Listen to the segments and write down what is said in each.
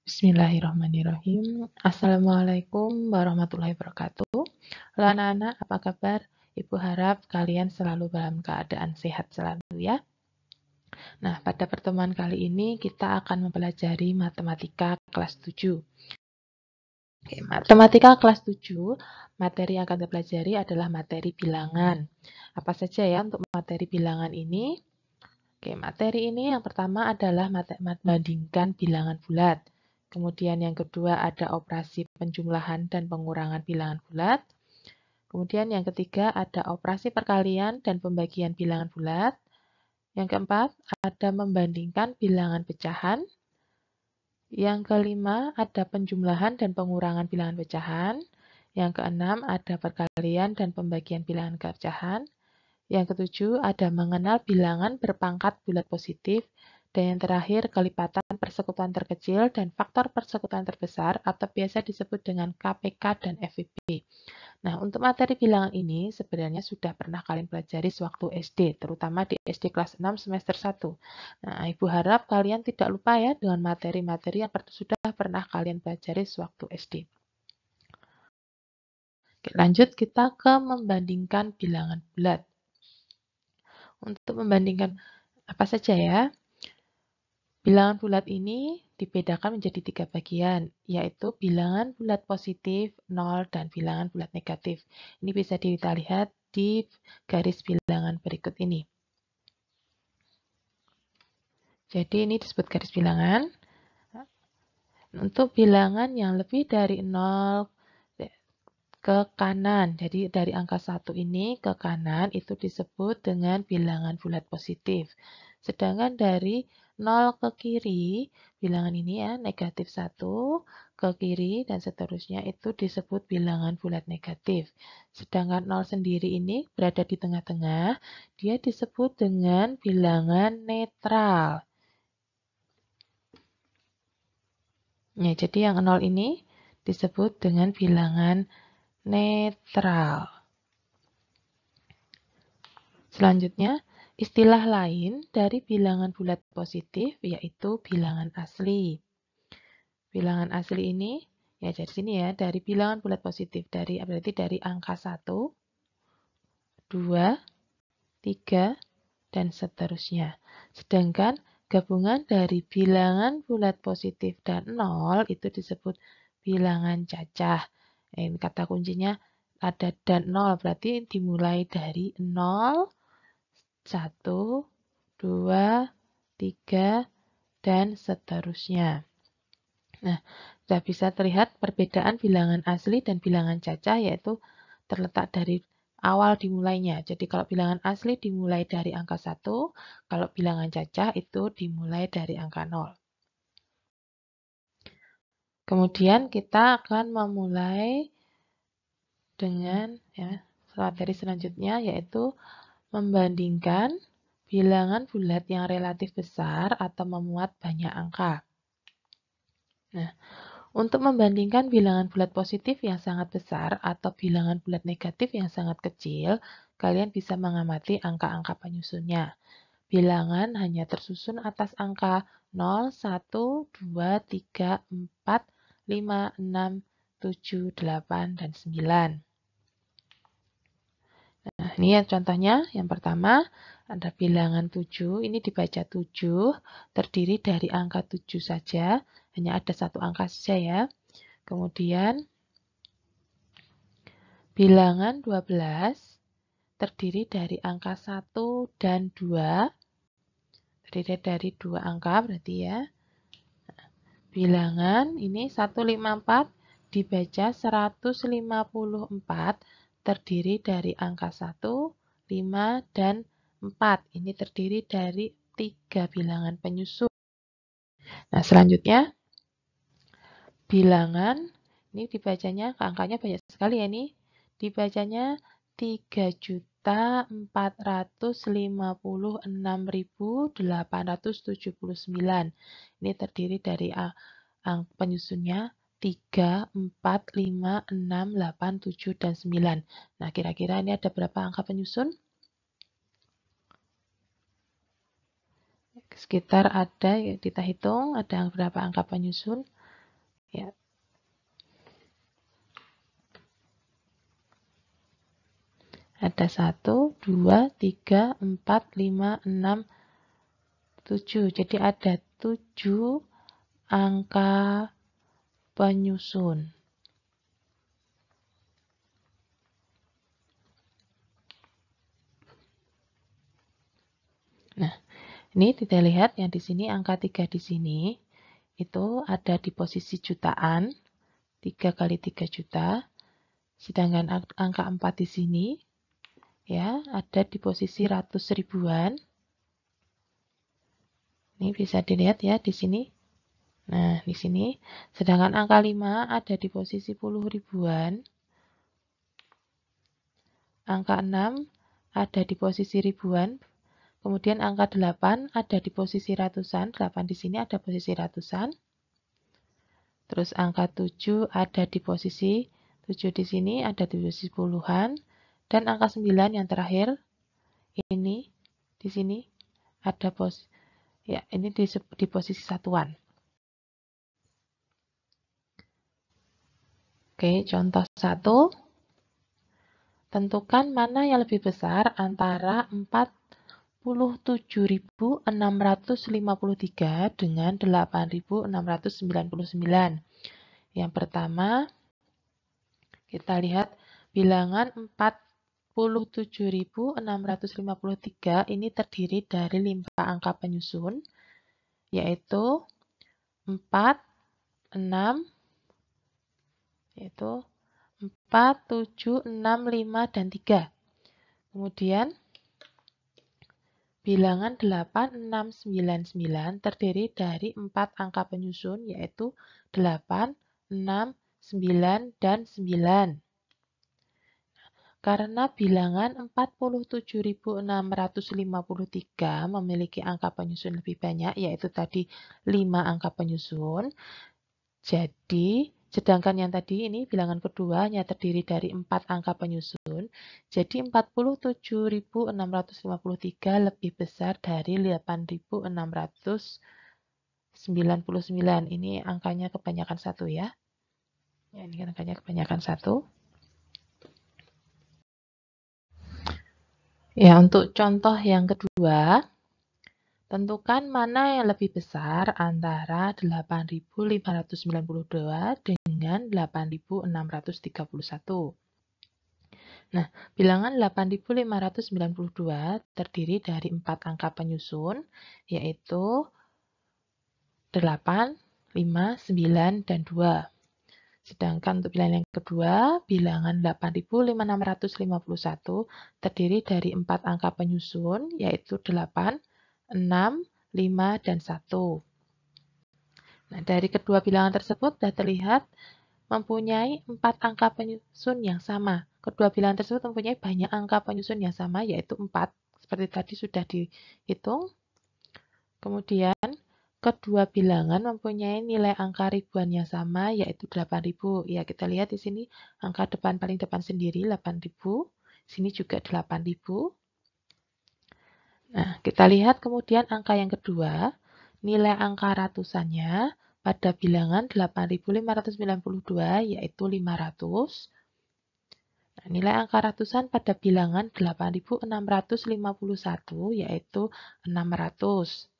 Bismillahirrahmanirrahim. Assalamualaikum warahmatullahi wabarakatuh. Halo anak-anak, apa kabar? Ibu harap kalian selalu dalam keadaan sehat selalu ya. Nah, pada pertemuan kali ini kita akan mempelajari matematika kelas 7. Oke, matematika kelas 7, materi yang akan kita pelajari adalah materi bilangan. Apa saja ya untuk materi bilangan ini? Oke, materi ini yang pertama adalah membandingkan bilangan bulat. Kemudian yang kedua ada operasi penjumlahan dan pengurangan bilangan bulat. Kemudian yang ketiga ada operasi perkalian dan pembagian bilangan bulat. Yang keempat ada membandingkan bilangan pecahan. Yang kelima ada penjumlahan dan pengurangan bilangan pecahan. Yang keenam ada perkalian dan pembagian bilangan pecahan. Yang ketujuh, ada mengenal bilangan berpangkat bulat positif. Dan yang terakhir, kelipatan persekutuan terkecil dan faktor persekutuan terbesar atau biasa disebut dengan KPK dan FVB. Nah, untuk materi bilangan ini sebenarnya sudah pernah kalian pelajari sewaktu SD, terutama di SD kelas 6 semester 1. Nah, Ibu harap kalian tidak lupa ya dengan materi-materi yang sudah pernah kalian pelajari sewaktu SD. Oke, lanjut kita ke membandingkan bilangan bulat. Untuk membandingkan apa saja ya? Bilangan bulat ini dibedakan menjadi 3 bagian, yaitu bilangan bulat positif, 0, dan bilangan bulat negatif. Ini bisa kita lihat di garis bilangan berikut ini. Jadi ini disebut garis bilangan. Untuk bilangan yang lebih dari 0 ke kanan, jadi dari angka 1 ini ke kanan itu disebut dengan bilangan bulat positif. Sedangkan dari 0 ke kiri, bilangan ini ya, negatif 1 ke kiri dan seterusnya itu disebut bilangan bulat negatif. Sedangkan 0 sendiri ini berada di tengah-tengah, dia disebut dengan bilangan netral. Ya, jadi yang 0 ini disebut dengan bilangan netral. Selanjutnya, istilah lain dari bilangan bulat positif yaitu bilangan asli. Bilangan asli ini, ya dari sini ya, dari bilangan bulat positif, berarti dari angka 1, 2, 3, dan seterusnya. Sedangkan gabungan dari bilangan bulat positif dan 0 itu disebut bilangan cacah. Ini kata kuncinya ada dan 0, berarti dimulai dari 0, 1, 2, 3, dan seterusnya. Nah, sudah bisa terlihat perbedaan bilangan asli dan bilangan cacah yaitu terletak dari awal dimulainya. Jadi kalau bilangan asli dimulai dari angka 1, kalau bilangan cacah itu dimulai dari angka 0. Kemudian kita akan memulai dengan materi selanjutnya yaitu membandingkan bilangan bulat yang relatif besar atau memuat banyak angka. Nah, untuk membandingkan bilangan bulat positif yang sangat besar atau bilangan bulat negatif yang sangat kecil, kalian bisa mengamati angka-angka penyusunnya. Bilangan hanya tersusun atas angka 0, 1, 2, 3, 4, 5, 6, 7, 8, dan 9. Nah, ini ya contohnya. Yang pertama, ada bilangan 7. Ini dibaca 7, terdiri dari angka 7 saja. Hanya ada satu angka saja ya. Kemudian, bilangan 12, terdiri dari angka 1 dan 2. Terdiri dari 2 angka berarti ya. Bilangan ini 154 dibaca 154 terdiri dari angka 1, 5, dan 4. Ini terdiri dari 3 bilangan penyusun. Nah, selanjutnya bilangan ini dibacanya, angkanya banyak sekali ya ini. Dibacanya 3.456.879. Ini terdiri dari penyusunnya 3, 4, 5, 6, 8, 7, dan 9. Nah, kira-kira ini ada berapa angka penyusun? Sekitar ada, kita hitung, ada berapa angka penyusun? Ya. Ada 1, 2, 3, 4, 5, 6, 7. Jadi ada 7 angka penyusun. Nah, ini kita lihat yang di sini angka 3 di sini itu ada di posisi jutaan, 3 kali 3 juta. Sedangkan angka 4 di sini ya ada di posisi ratus ribuan. Ini bisa dilihat ya di sini. Nah, di sini. Sedangkan angka 5 ada di posisi puluh ribuan. Angka 6 ada di posisi ribuan. Kemudian angka 8 ada di posisi ratusan. 8 di sini ada posisi ratusan. Terus angka 7 ada di posisi 7 di sini ada di posisi puluhan. Dan angka 9 yang terakhir ini di sini ada ini di posisi satuan. Oke, contoh 1. Tentukan mana yang lebih besar antara 47.653 dengan 8.699. Yang pertama, kita lihat bilangan 47.653 ini terdiri dari 5 angka penyusun, yaitu 4, 6, yaitu 4, 7, 6, 5, dan 3. Kemudian bilangan 8, 6, 9, 9 terdiri dari 4 angka penyusun, yaitu 8, 6, 9, dan 9. Karena bilangan 47.653 memiliki angka penyusun lebih banyak, yaitu tadi 5 angka penyusun. Jadi, sedangkan yang tadi ini bilangan kedua hanya terdiri dari 4 angka penyusun. Jadi 47.653 lebih besar dari 8.699. Ini angkanya kebanyakan 1 ya. Ya, ini angkanya kebanyakan 1. Ya, untuk contoh yang kedua, tentukan mana yang lebih besar antara 8.592 dengan 8.631. Nah, bilangan 8.592 terdiri dari 4 angka penyusun, yaitu 8, 5, 9, dan 2. Sedangkan untuk bilangan yang kedua, bilangan 8.651 terdiri dari 4 angka penyusun, yaitu 8, 6, 5, dan 1. Nah, dari kedua bilangan tersebut sudah terlihat mempunyai 4 angka penyusun yang sama. Kedua bilangan tersebut mempunyai banyak angka penyusun yang sama, yaitu 4. Seperti tadi sudah dihitung. Kemudian, kedua bilangan mempunyai nilai angka ribuan yang sama, yaitu 8.000. Ya, kita lihat di sini angka depan paling depan sendiri 8.000. Sini juga 8.000. Nah, kita lihat kemudian angka yang kedua, nilai angka ratusannya pada bilangan 8.592 yaitu 500. Nah, nilai angka ratusan pada bilangan 8.651 yaitu 600.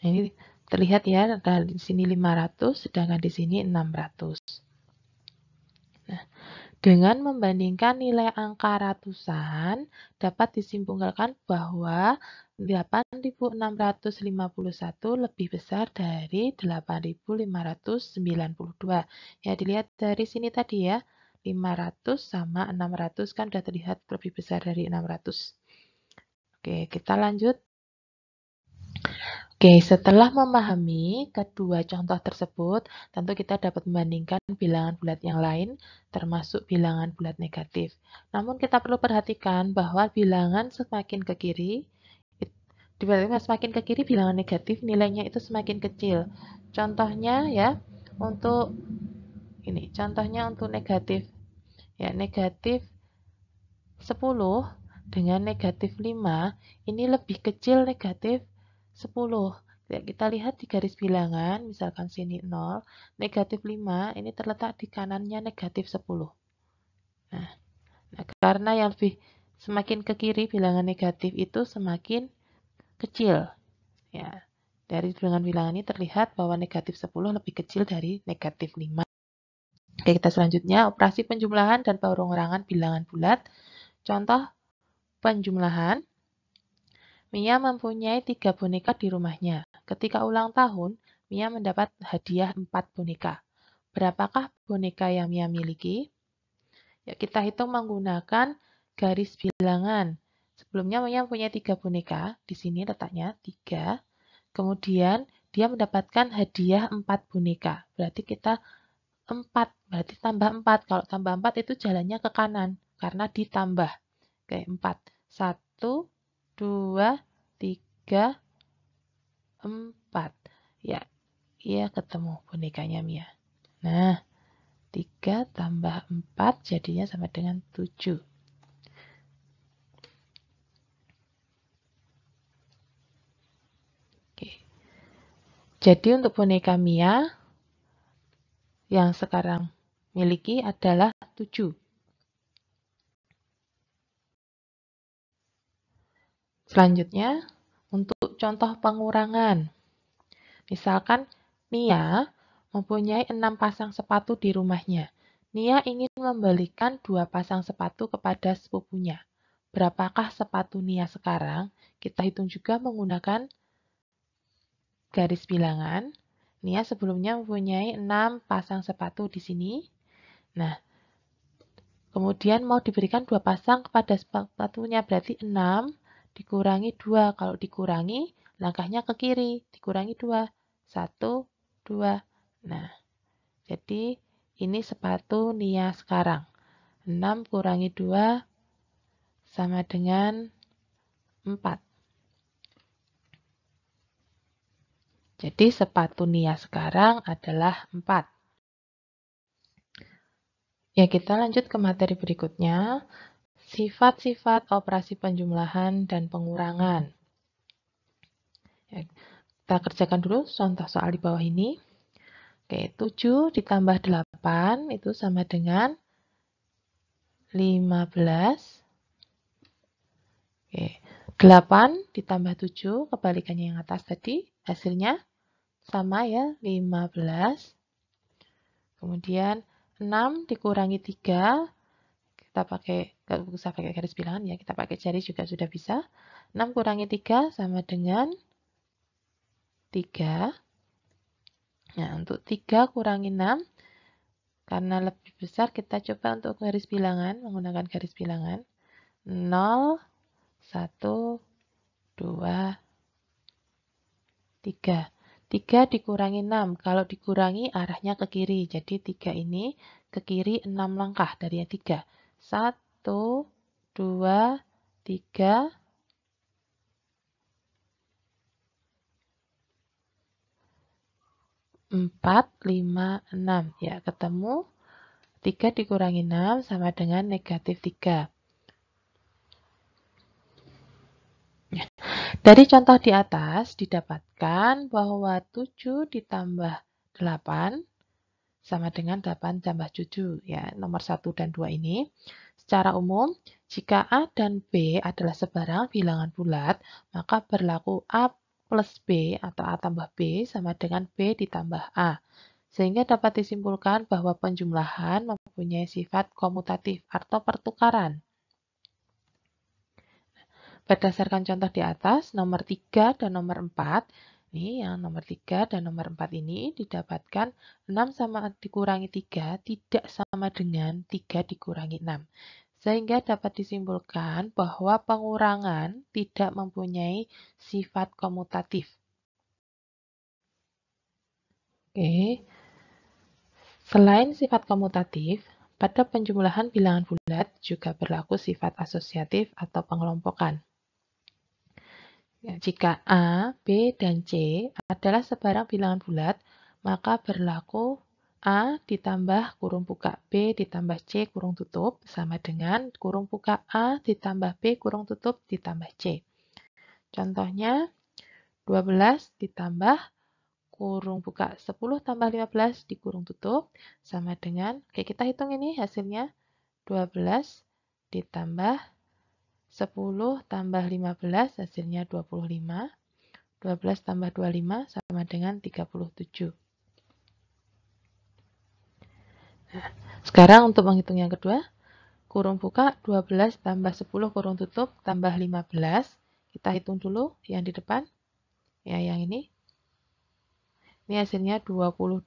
Nah, ini terlihat ya, di sini 500, sedangkan di sini 600. Nah, dengan membandingkan nilai angka ratusan, dapat disimpulkan bahwa 8.651 lebih besar dari 8.592. Ya, dilihat dari sini tadi ya, 500 sama 600 kan sudah terlihat lebih besar dari 600. Oke, kita lanjut. Oke, setelah memahami kedua contoh tersebut, tentu kita dapat membandingkan bilangan bulat yang lain, termasuk bilangan bulat negatif. Namun kita perlu perhatikan bahwa bilangan semakin ke kiri, semakin ke kiri bilangan negatif nilainya itu semakin kecil. Contohnya ya, untuk ini, contohnya untuk negatif. Ya, negatif 10 dengan negatif 5, ini lebih kecil negatif 10. Ya, kita lihat di garis bilangan, misalkan sini 0, negatif 5, ini terletak di kanannya negatif 10. Nah, karena yang lebih semakin ke kiri bilangan negatif itu semakin kecil. Ya, dari bilangan-bilangan ini terlihat bahwa negatif 10 lebih kecil dari negatif 5. Oke, kita selanjutnya operasi penjumlahan dan pengurangan bilangan bulat. Contoh penjumlahan. Mia mempunyai 3 boneka di rumahnya. Ketika ulang tahun, Mia mendapat hadiah 4 boneka. Berapakah boneka yang Mia miliki? Ya, kita hitung menggunakan garis bilangan. Sebelumnya Mia mempunyai 3 boneka. Di sini letaknya 3. Kemudian dia mendapatkan hadiah 4 boneka. Berarti kita 4. Berarti tambah 4. Kalau tambah 4 itu jalannya ke kanan. Karena ditambah. Oke, 4. 1, 2, 3, 4. Ya, iya ketemu bonekanya Mia. Nah, 3 tambah 4 jadinya sama dengan 7. Oke. Jadi untuk boneka Mia yang sekarang miliki adalah 7. Selanjutnya, untuk contoh pengurangan. Misalkan Nia mempunyai 6 pasang sepatu di rumahnya. Nia ingin membelikan 2 pasang sepatu kepada sepupunya. Berapakah sepatu Nia sekarang? Kita hitung juga menggunakan garis bilangan. Nia sebelumnya mempunyai 6 pasang sepatu di sini. Nah, kemudian mau diberikan 2 pasang kepada sepatunya, berarti 6 dikurangi 2. Kalau dikurangi, langkahnya ke kiri, dikurangi 2. 1, 2. Nah, jadi ini sepatu Nia sekarang. 6 kurangi 2 sama dengan 4. Jadi sepatu Nia sekarang adalah 4. Ya, kita lanjut ke materi berikutnya. Sifat-sifat operasi penjumlahan dan pengurangan. Ya, kita kerjakan dulu contoh soal di bawah ini. Oke, 7 ditambah 8 itu sama dengan 15. Oke, 8 ditambah 7, kebalikannya yang atas tadi, hasilnya sama ya, 15. Kemudian 6 dikurangi 3, kita pakai, nggak usah pakai garis bilangan ya, kita pakai jari juga sudah bisa. 6 kurangi 3 sama dengan 3. Nah, untuk 3 kurangi 6, karena lebih besar, kita coba untuk garis bilangan, menggunakan garis bilangan. 0, 1, 2, 3. 3 dikurangi 6. Kalau dikurangi arahnya ke kiri. Jadi 3 ini ke kiri 6 langkah dari 3. 1, 2, 3, 4, 5, 6. Ya, ketemu 3 dikurangi 6 sama dengan negatif 3. Dari contoh di atas didapatkan bahwa 7 ditambah 8 sama dengan 8 tambah 7. Ya, nomor 1 dan 2 ini. Secara umum, jika A dan B adalah sebarang bilangan bulat, maka berlaku A plus B atau A tambah B sama dengan B ditambah A. Sehingga dapat disimpulkan bahwa penjumlahan mempunyai sifat komutatif atau pertukaran. Berdasarkan contoh di atas, nomor 3 dan nomor 4, nih yang nomor 3 dan nomor 4 ini didapatkan 6 sama dikurangi 3 tidak sama dengan 3 dikurangi 6. Sehingga dapat disimpulkan bahwa pengurangan tidak mempunyai sifat komutatif. Oke. Selain sifat komutatif, pada penjumlahan bilangan bulat juga berlaku sifat asosiatif atau pengelompokan. Ya, jika A, B, dan C adalah sebarang bilangan bulat, maka berlaku A ditambah kurung buka B ditambah C kurung tutup sama dengan kurung buka A ditambah B kurung tutup ditambah C. Contohnya 12 ditambah kurung buka 10 tambah 15 dikurung tutup sama dengan, oke kita hitung ini hasilnya 12 ditambah 10 tambah 15 hasilnya 25. 12 tambah 25 sama dengan 37. Nah, sekarang untuk menghitung yang kedua, kurung buka 12 tambah 10 kurung tutup tambah 15. Kita hitung dulu yang di depan. Ya, yang ini. Ini hasilnya 22.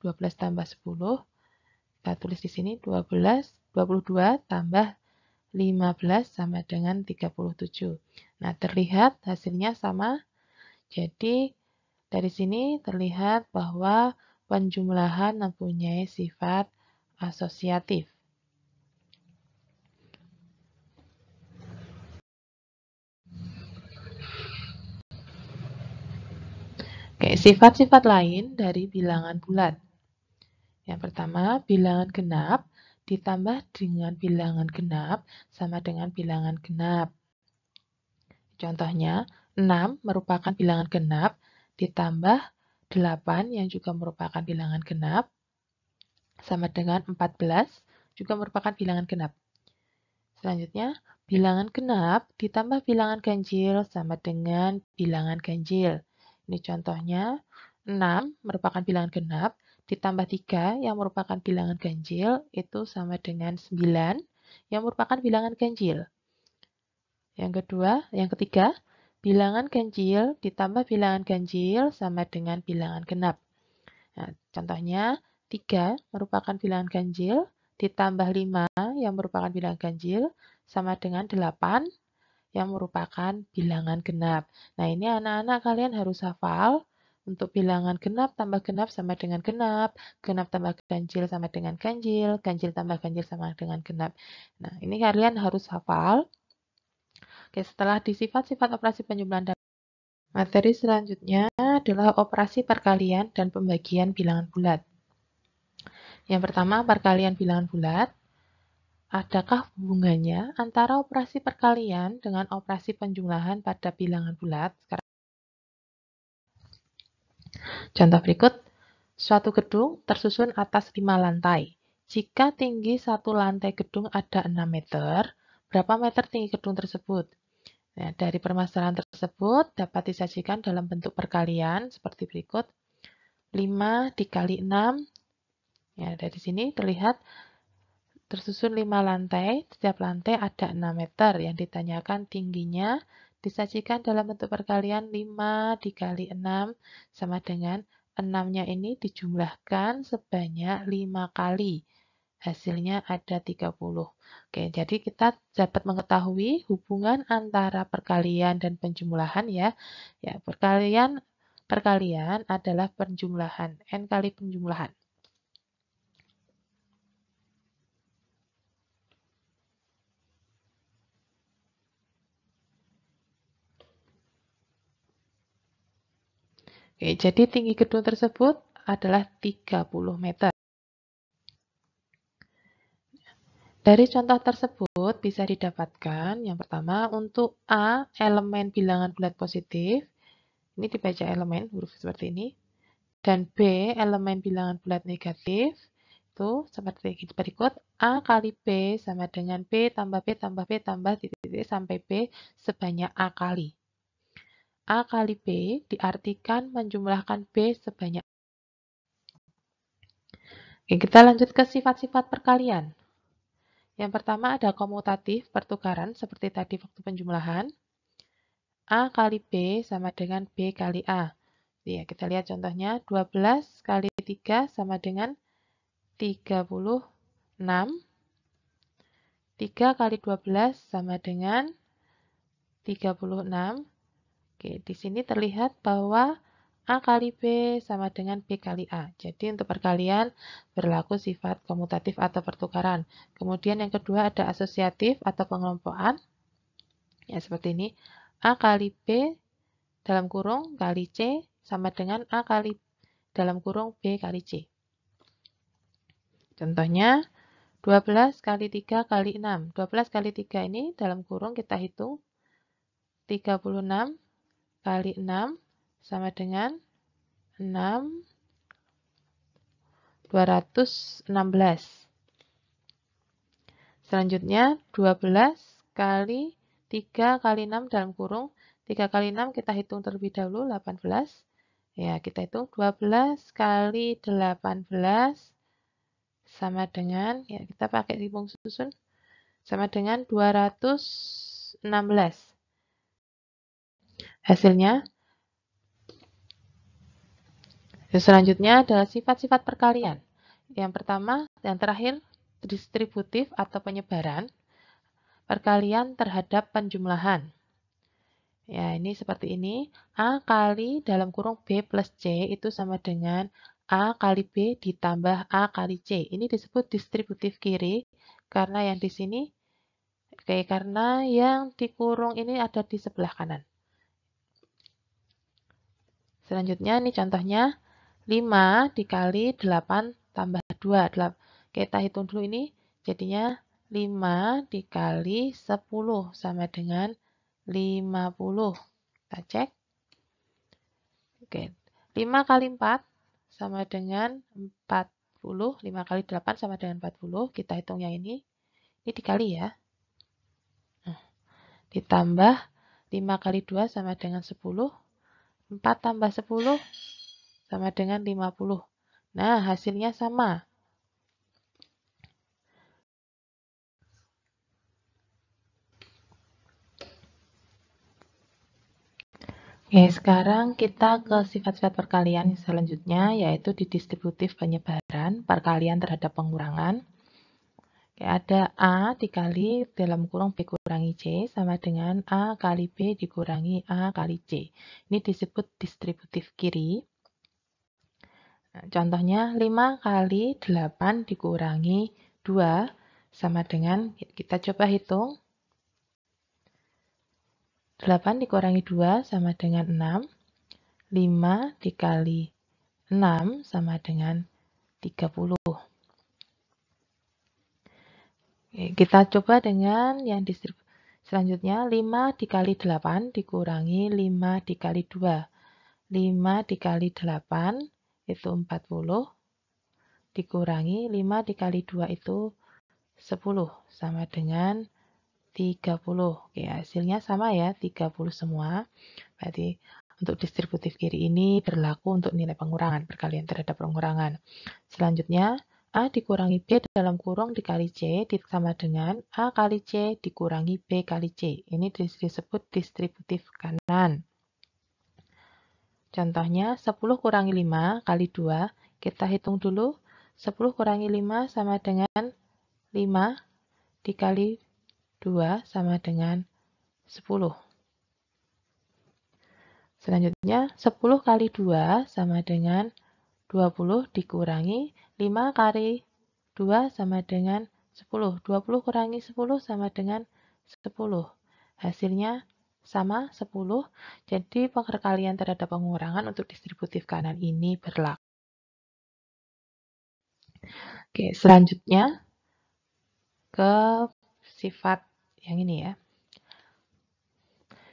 12 tambah 10. Kita tulis di sini 22 tambah 15 sama dengan 37. Nah, terlihat hasilnya sama. Jadi, dari sini terlihat bahwa penjumlahan mempunyai sifat asosiatif. Oke, sifat-sifat lain dari bilangan bulat. Yang pertama, bilangan genap ditambah dengan bilangan genap sama dengan bilangan genap. Contohnya, 6 merupakan bilangan genap ditambah 8 yang juga merupakan bilangan genap sama dengan 14 juga merupakan bilangan genap. Selanjutnya, bilangan genap ditambah bilangan ganjil sama dengan bilangan ganjil. Ini contohnya, 6 merupakan bilangan genap, ditambah 3 yang merupakan bilangan ganjil, itu sama dengan 9 yang merupakan bilangan ganjil. Yang ketiga, bilangan ganjil ditambah bilangan ganjil sama dengan bilangan genap. Nah, contohnya, 3 merupakan bilangan ganjil, ditambah 5 yang merupakan bilangan ganjil, sama dengan 8 yang merupakan bilangan genap. Nah, ini anak-anak kalian harus hafal. Untuk bilangan genap tambah genap sama dengan genap, genap tambah ganjil sama dengan ganjil, ganjil tambah ganjil sama dengan genap. Nah, ini kalian harus hafal. Oke, setelah di sifat-sifat operasi penjumlahan dan materi selanjutnya adalah operasi perkalian dan pembagian bilangan bulat. Yang pertama, perkalian bilangan bulat. Adakah hubungannya antara operasi perkalian dengan operasi penjumlahan pada bilangan bulat? Contoh berikut, suatu gedung tersusun atas 5 lantai. Jika tinggi satu lantai gedung ada 6 meter, berapa meter tinggi gedung tersebut? Nah, dari permasalahan tersebut dapat disajikan dalam bentuk perkalian seperti berikut. 5 dikali 6. Ya, dari sini terlihat tersusun 5 lantai, setiap lantai ada 6 meter. Yang ditanyakan tingginya disajikan dalam bentuk perkalian 5 dikali 6 sama dengan 6-nya ini dijumlahkan sebanyak 5 kali. Hasilnya ada 30. Oke, jadi kita dapat mengetahui hubungan antara perkalian dan penjumlahan ya. Ya, perkalian adalah penjumlahan, n kali penjumlahan. Oke, jadi tinggi gedung tersebut adalah 30 meter. Dari contoh tersebut bisa didapatkan yang pertama untuk A elemen bilangan bulat positif, ini dibaca elemen huruf seperti ini, dan B elemen bilangan bulat negatif, itu seperti berikut, A kali B sama dengan B tambah B tambah B tambah titik-titik sampai B sebanyak A kali. A kali B diartikan menjumlahkan B sebanyak. Oke, kita lanjut ke sifat-sifat perkalian. Yang pertama ada komutatif, pertukaran seperti tadi waktu penjumlahan. A kali B sama dengan B kali A. Ya, kita lihat contohnya, 12 kali 3 sama dengan 36. 3 kali 12 sama dengan 36. Oke, di sini terlihat bahwa A kali B sama dengan B kali A. Jadi untuk perkalian berlaku sifat komutatif atau pertukaran. Kemudian yang kedua ada asosiatif atau pengelompokan. Ya, seperti ini. A kali B dalam kurung kali C sama dengan A kali dalam kurung B kali C. Contohnya 12 kali 3 kali 6. 12 kali 3 ini dalam kurung kita hitung 36 kali 6 sama dengan 6, 216. Selanjutnya 12 kali 3 kali 6 dalam kurung. 3 kali 6 kita hitung terlebih dahulu 18. Ya, kita hitung 12 kali 18 sama dengan, ya kita pakai hitung susun, sama dengan 216. Hasilnya, selanjutnya adalah sifat-sifat perkalian. Yang pertama, yang terakhir, distributif atau penyebaran, perkalian terhadap penjumlahan. Ya, ini seperti ini. A kali dalam kurung B plus C itu sama dengan A kali B ditambah A kali C. Ini disebut distributif kiri karena yang di sini, karena yang di kurung ini ada di sebelah kanan. Selanjutnya, ini contohnya 5 dikali 8 tambah 2. Kita hitung dulu ini, jadinya 5 dikali 10 sama dengan 50. Kita cek. Oke, 5 kali 4 sama dengan 40. 5 kali 8 sama dengan 40. Kita hitung yang ini. Ini dikali ya. Nah, ditambah 5 kali 2 sama dengan 10. 4 tambah 10 sama dengan 50. Nah, hasilnya sama. Oke, sekarang kita ke sifat-sifat perkalian selanjutnya, yaitu di distributif penyebaran, perkalian terhadap pengurangan. Oke, ada A dikali dalam kurung B kurangi C sama dengan A kali B dikurangi A kali C. Ini disebut distributif kiri. Nah, contohnya 5 kali 8 dikurangi 2 sama dengan, kita coba hitung. 8 dikurangi 2 sama dengan 6. 5 dikali 6 sama dengan 30. Oke, kita coba dengan yang selanjutnya. 5 dikali 8 dikurangi 5 dikali 2. 5 dikali 8 itu 40. Dikurangi 5 dikali 2 itu 10. Sama dengan 30. Oke, hasilnya sama ya, 30 semua. Berarti untuk distributif kiri ini berlaku untuk nilai pengurangan, perkalian terhadap pengurangan. Selanjutnya, A dikurangi B dalam kurung dikali C sama dengan A kali C dikurangi B kali C. Ini disebut distributif kanan. Contohnya 10 kurangi 5 kali 2. Kita hitung dulu. 10 kurangi 5 sama dengan 5 dikali 2 sama dengan 10. Selanjutnya, 10 kali 2 sama dengan 20 dikurangi 5 kali 2 sama dengan 10. 20 kurangi 10 sama dengan 10. Hasilnya sama 10. Jadi perkalian terhadap pengurangan untuk distributif kanan ini berlaku. Oke, selanjutnya ke sifat yang ini ya.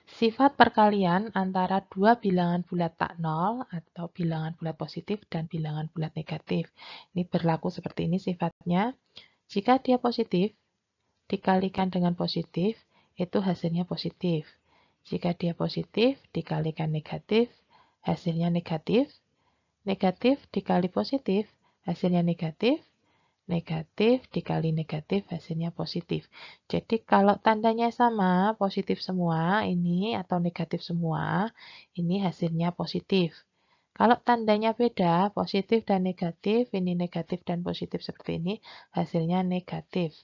Sifat perkalian antara dua bilangan bulat tak nol atau bilangan bulat positif dan bilangan bulat negatif. Ini berlaku seperti ini sifatnya. Jika dia positif, dikalikan dengan positif, itu hasilnya positif. Jika dia positif, dikalikan negatif, hasilnya negatif. Negatif dikali positif, hasilnya negatif. Negatif dikali negatif hasilnya positif. Jadi kalau tandanya sama, positif semua ini atau negatif semua, ini hasilnya positif. Kalau tandanya beda, positif dan negatif, ini negatif dan positif seperti ini, hasilnya negatif.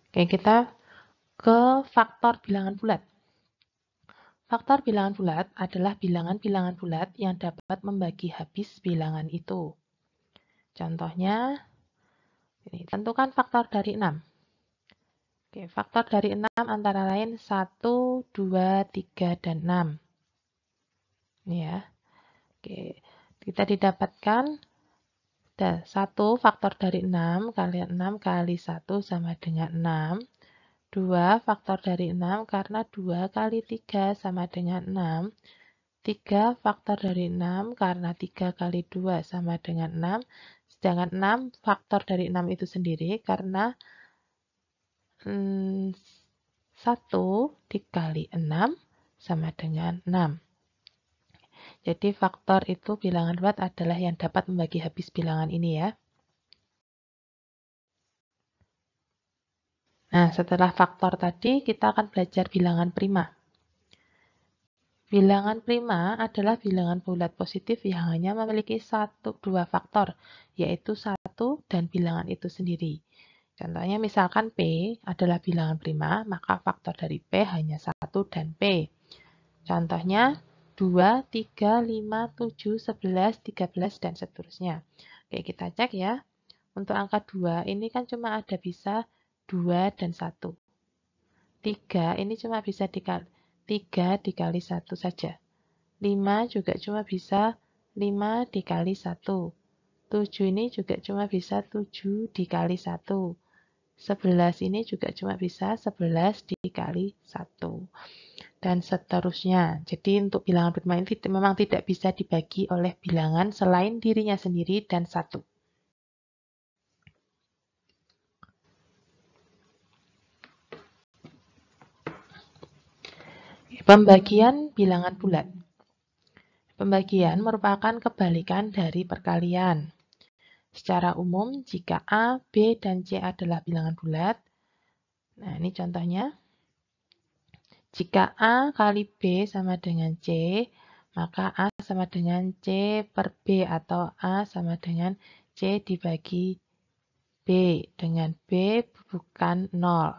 Oke, kita ke faktor bilangan bulat. Faktor bilangan bulat adalah bilangan-bilangan bulat yang dapat membagi habis bilangan itu. Contohnya, ini, tentukan faktor dari 6. Oke, faktor dari 6 antara lain 1, 2, 3, dan 6. Ini ya. Oke, kita didapatkan 1 faktor dari 6 kali 6 kali 1 sama dengan 6. 2 faktor dari 6 karena 2 kali 3 sama dengan 6. 3 faktor dari 6 karena 3 kali 2 sama dengan 6. Sedangkan 6 faktor dari 6 itu sendiri karena 1 dikali 6 sama dengan 6. Jadi faktor itu bilangan bulat adalah yang dapat membagi habis bilangan ini ya. Nah, setelah faktor tadi, kita akan belajar bilangan prima. Bilangan prima adalah bilangan bulat positif yang hanya memiliki dua faktor, yaitu 1 dan bilangan itu sendiri. Contohnya misalkan P adalah bilangan prima, maka faktor dari P hanya 1 dan P. Contohnya 2, 3, 5, 7, 11, 13, dan seterusnya. Oke, kita cek ya. Untuk angka 2 ini kan cuma ada bisa 2 dan 1. 3 ini cuma bisa dikali 3 dikali 1 saja. 5 juga cuma bisa 5 dikali 1. 7 ini juga cuma bisa 7 dikali 1. 11 ini juga cuma bisa 11 dikali 1. Dan seterusnya. Jadi untuk bilangan prima ini memang tidak bisa dibagi oleh bilangan selain dirinya sendiri dan 1. Pembagian bilangan bulat. Pembagian merupakan kebalikan dari perkalian. Secara umum, jika A, B, dan C adalah bilangan bulat, nah ini contohnya, jika A kali B sama dengan C, maka A sama dengan C per B atau A sama dengan C dibagi B, dengan B bukan 0.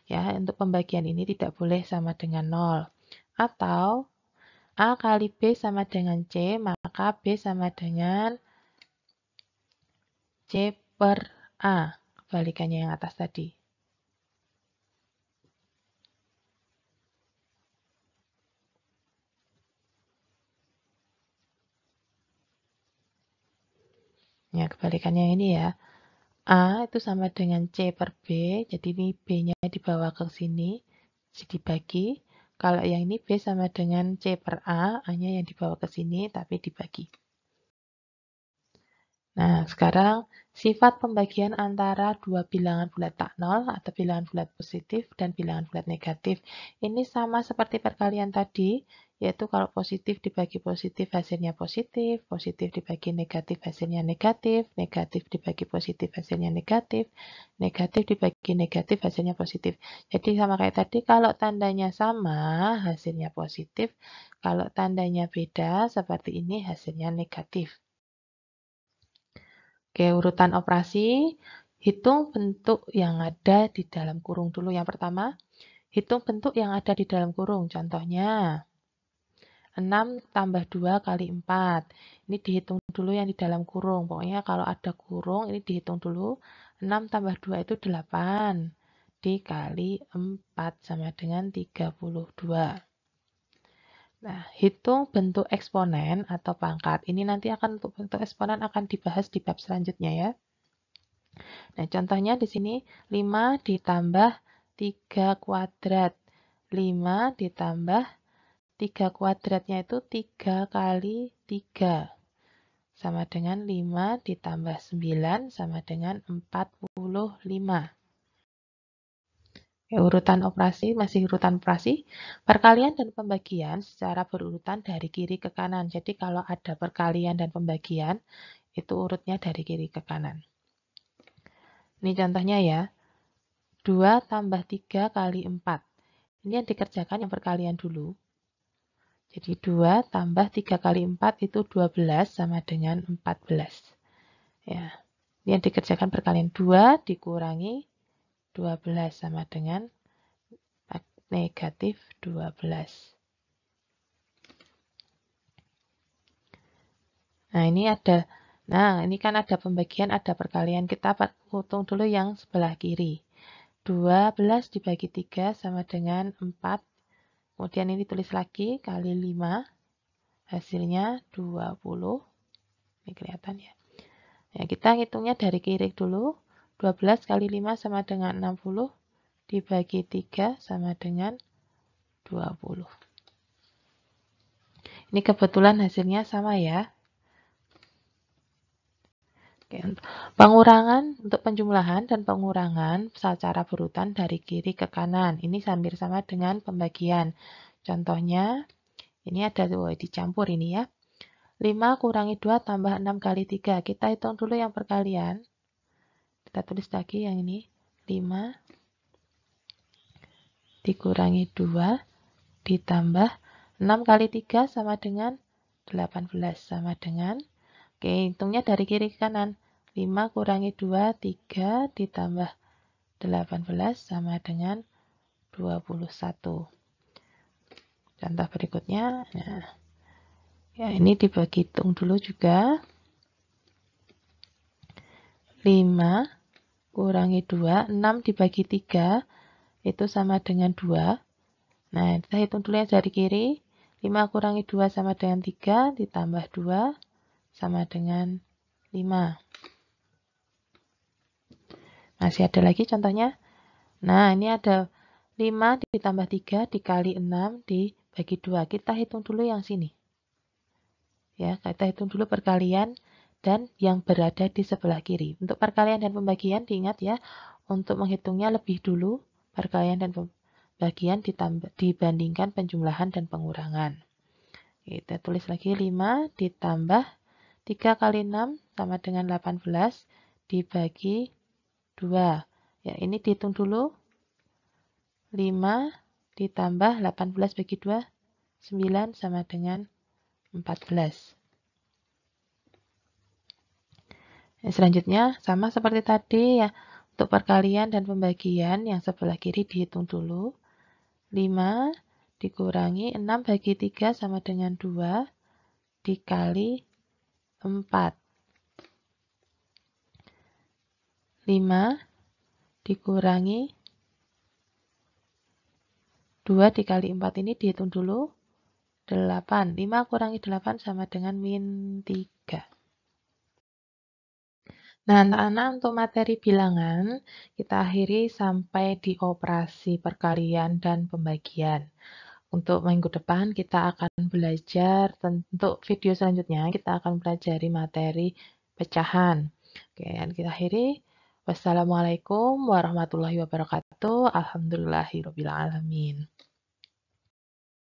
Ya, untuk pembagian ini tidak boleh sama dengan 0. Atau A kali B sama dengan C, maka B sama dengan C per A. Kebalikannya yang atas tadi. Ya, kebalikannya ini ya. A itu sama dengan C per B, jadi ini B-nya dibawa ke sini, dibagi. Kalau yang ini B sama dengan C per A, A-nya yang dibawa ke sini, tapi dibagi. Nah, sekarang sifat pembagian antara dua bilangan bulat tak nol atau bilangan bulat positif dan bilangan bulat negatif. Ini sama seperti perkalian tadi, yaitu kalau positif dibagi positif hasilnya positif, positif dibagi negatif hasilnya negatif, negatif dibagi positif hasilnya negatif, negatif dibagi negatif hasilnya positif. Jadi sama kayak tadi, kalau tandanya sama hasilnya positif, kalau tandanya beda seperti ini hasilnya negatif. Oke, urutan operasi. Hitung bentuk yang ada di dalam kurung dulu. Yang pertama, hitung bentuk yang ada di dalam kurung. Contohnya, 6 tambah 2 kali 4. Ini dihitung dulu yang di dalam kurung. Pokoknya kalau ada kurung, ini dihitung dulu. 6 tambah 2 itu 8. Dikali 4 sama dengan 32. Nah, hitung bentuk eksponen atau pangkat. Ini nanti akan untuk bentuk eksponen akan dibahas di bab selanjutnya ya. Nah, contohnya di sini 5 ditambah 3 kuadrat. 5 ditambah 3 kuadratnya itu 3 kali 3. Sama dengan 5 ditambah 9 sama dengan 45. Urutan operasi, masih urutan operasi. Perkalian dan pembagian secara berurutan dari kiri ke kanan. Jadi kalau ada perkalian dan pembagian, itu urutnya dari kiri ke kanan. Ini contohnya ya. 2 tambah 3 kali 4. Ini yang dikerjakan yang perkalian dulu. Jadi 2 tambah 3 kali 4 itu 12 sama dengan 14. Ya. Ini yang dikerjakan perkalian. 2 dikurangi 12 sama dengan negatif 12. Nah, ini kan ada pembagian, ada perkalian. Kita hitung dulu yang sebelah kiri. 12 dibagi 3 sama dengan 4. Kemudian ini tulis lagi kali 5. Hasilnya 20. Ini kelihatan ya. Ya, kita hitungnya dari kiri dulu. 12 kali 5 sama dengan 60. dibagi 3 sama dengan 20. Ini kebetulan hasilnya sama ya. Oke, untuk pengurangan untuk penjumlahan dan pengurangan secara berurutan dari kiri ke kanan. Ini hampir sama dengan pembagian. Contohnya, ini ada dicampur ini ya. 5 kurangi 2 tambah 6 kali 3. Kita hitung dulu yang perkalian. Kita tulis lagi yang ini. 5 dikurangi 2 ditambah 6 kali 3 sama dengan 18. Sama dengan, oke, hitungnya dari kiri ke kanan. 5 kurangi 2, 3 ditambah 18 sama dengan 21. Contoh berikutnya, nah, ya ini dibagi hitung dulu juga. 5 kurangi 2, 6 dibagi 3, itu sama dengan 2. Nah, kita hitung dulu yang dari kiri. 5 kurangi 2 sama dengan 3, ditambah 2, sama dengan 5. Masih ada lagi contohnya. Nah, ini ada 5 ditambah 3 dikali 6 dibagi 2. Kita hitung dulu yang sini. Ya, kita hitung dulu perkalian dan yang berada di sebelah kiri. Untuk perkalian dan pembagian diingat ya, untuk menghitungnya lebih dulu perkalian dan pembagian dibandingkan penjumlahan dan pengurangan. Kita tulis lagi 5 ditambah 3 kali 6 sama dengan 18 dibagi 2. Ya, ini dihitung dulu. 5 ditambah 18 bagi 2, 9 sama dengan 14. Selanjutnya sama seperti tadi ya, untuk perkalian dan pembagian yang sebelah kiri dihitung dulu. 5 dikurangi 6 bagi 3 sama dengan 2 dikali 4. 5 dikurangi 2 dikali 4 ini dihitung dulu. 8. 5 kurangi 8 sama dengan min 3. Nah, anak-anak, untuk materi bilangan, kita akhiri sampai di operasi perkalian dan pembagian. Untuk minggu depan, kita akan belajar, untuk video selanjutnya, kita akan pelajari materi pecahan. Oke, dan kita akhiri. Wassalamualaikum warahmatullahi wabarakatuh. Alhamdulillahirrabbilalamin.